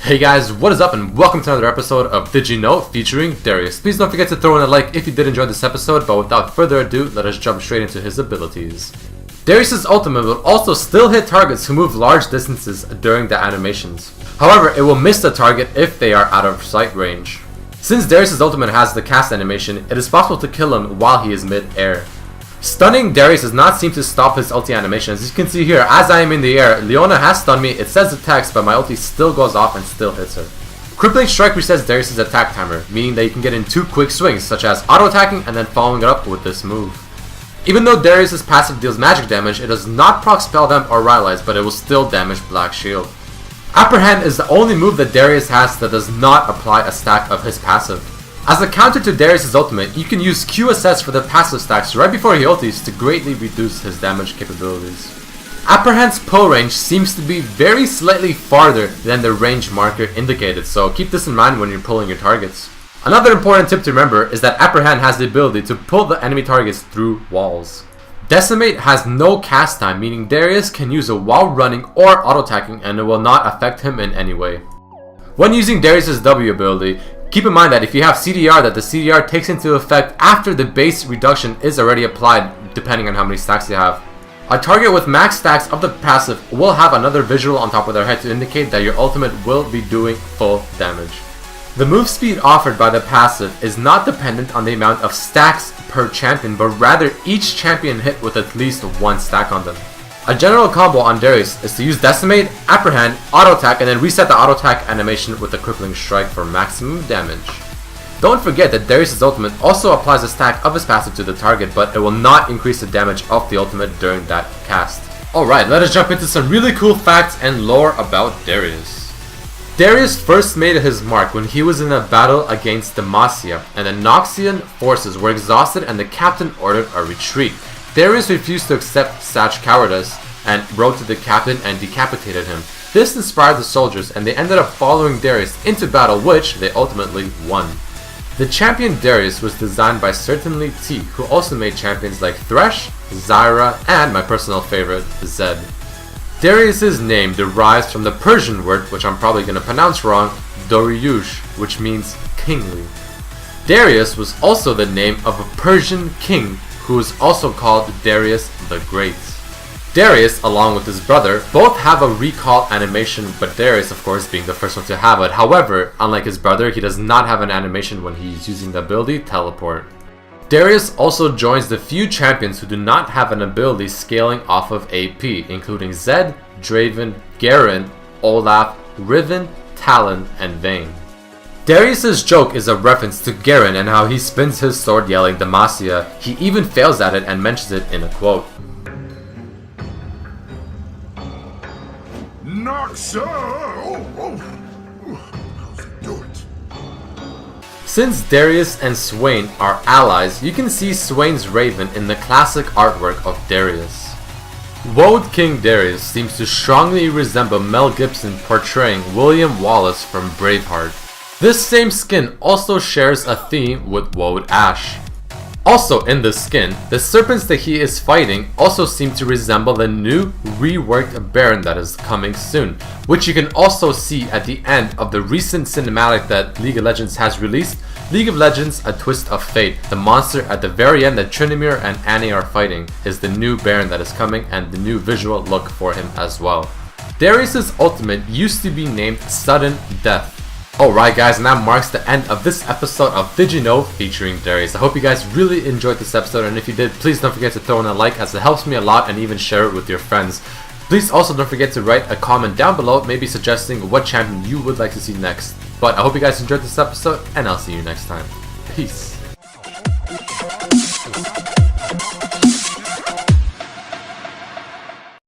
Hey guys, what is up and welcome to another episode of Did You Know featuring Darius. Please don't forget to throw in a like if you did enjoy this episode, but without further ado, let us jump straight into his abilities. Darius' ultimate will also still hit targets who move large distances during the animations. However, it will miss the target if they are out of sight range. Since Darius' ultimate has the cast animation, it is possible to kill him while he is mid-air. Stunning Darius does not seem to stop his ulti animation. As you can see here, as I am in the air, Leona has stunned me, it says the text, but my ulti still goes off and still hits her. Crippling Strike resets Darius' attack timer, meaning that you can get in 2 quick swings, such as auto-attacking and then following it up with this move. Even though Darius' passive deals magic damage, it does not proc Spell Damp or Rhylize, but it will still damage Black Shield. Apprehend is the only move that Darius has that does not apply a stack of his passive. As a counter to Darius' ultimate, you can use QSS for the passive stacks right before he ultis to greatly reduce his damage capabilities. Apprehend's pull range seems to be very slightly farther than the range marker indicated, so keep this in mind when you're pulling your targets. Another important tip to remember is that Apprehend has the ability to pull the enemy targets through walls. Decimate has no cast time, meaning Darius can use it while running or auto-attacking and it will not affect him in any way. When using Darius' W ability, keep in mind that if you have CDR, that the CDR takes into effect after the base reduction is already applied, depending on how many stacks you have. A target with max stacks of the passive will have another visual on top of their head to indicate that your ultimate will be doing full damage. The move speed offered by the passive is not dependent on the amount of stacks per champion, but rather each champion hit with at least 1 stack on them. A general combo on Darius is to use Decimate, Apprehend, Auto Attack, and then reset the Auto Attack animation with the Crippling Strike for maximum damage. Don't forget that Darius' ultimate also applies a stack of his passive to the target, but it will not increase the damage of the ultimate during that cast. Alright, let us jump into some really cool facts and lore about Darius. Darius first made his mark when he was in a battle against Demacia, and the Noxian forces were exhausted and the captain ordered a retreat. Darius refused to accept such cowardice and rode to the captain and decapitated him. This inspired the soldiers and they ended up following Darius into battle, which they ultimately won. The champion Darius was designed by Certainly T, who also made champions like Thresh, Zyra, and my personal favorite, Zed. Darius' name derives from the Persian word, which I'm probably going to pronounce wrong, Darius, which means kingly. Darius was also the name of a Persian king who is also called Darius the Great. Darius, along with his brother, both have a recall animation, but Darius of course being the first one to have it. However, unlike his brother, he does not have an animation when he's using the ability Teleport. Darius also joins the few champions who do not have an ability scaling off of AP, including Zed, Draven, Garen, Olaf, Riven, Talon, and Vayne. Darius' joke is a reference to Garen and how he spins his sword yelling Demacia. He even fails at it and mentions it in a quote. Since Darius and Swain are allies, you can see Swain's Raven in the classic artwork of Darius. Woad King Darius seems to strongly resemble Mel Gibson portraying William Wallace from Braveheart. This same skin also shares a theme with Woad Ash. Also in this skin, the serpents that he is fighting also seem to resemble the new reworked Baron that is coming soon, which you can also see at the end of the recent cinematic that League of Legends has released, League of Legends A Twist of Fate. The monster at the very end that Trinimir and Annie are fighting is the new Baron that is coming and the new visual look for him as well. Darius' ultimate used to be named Sudden Death. Alright guys, and that marks the end of this episode of Did You Know featuring Darius. I hope you guys really enjoyed this episode, and if you did, please don't forget to throw in a like as it helps me a lot, and even share it with your friends. Please also don't forget to write a comment down below, maybe suggesting what champion you would like to see next. But I hope you guys enjoyed this episode, and I'll see you next time. Peace.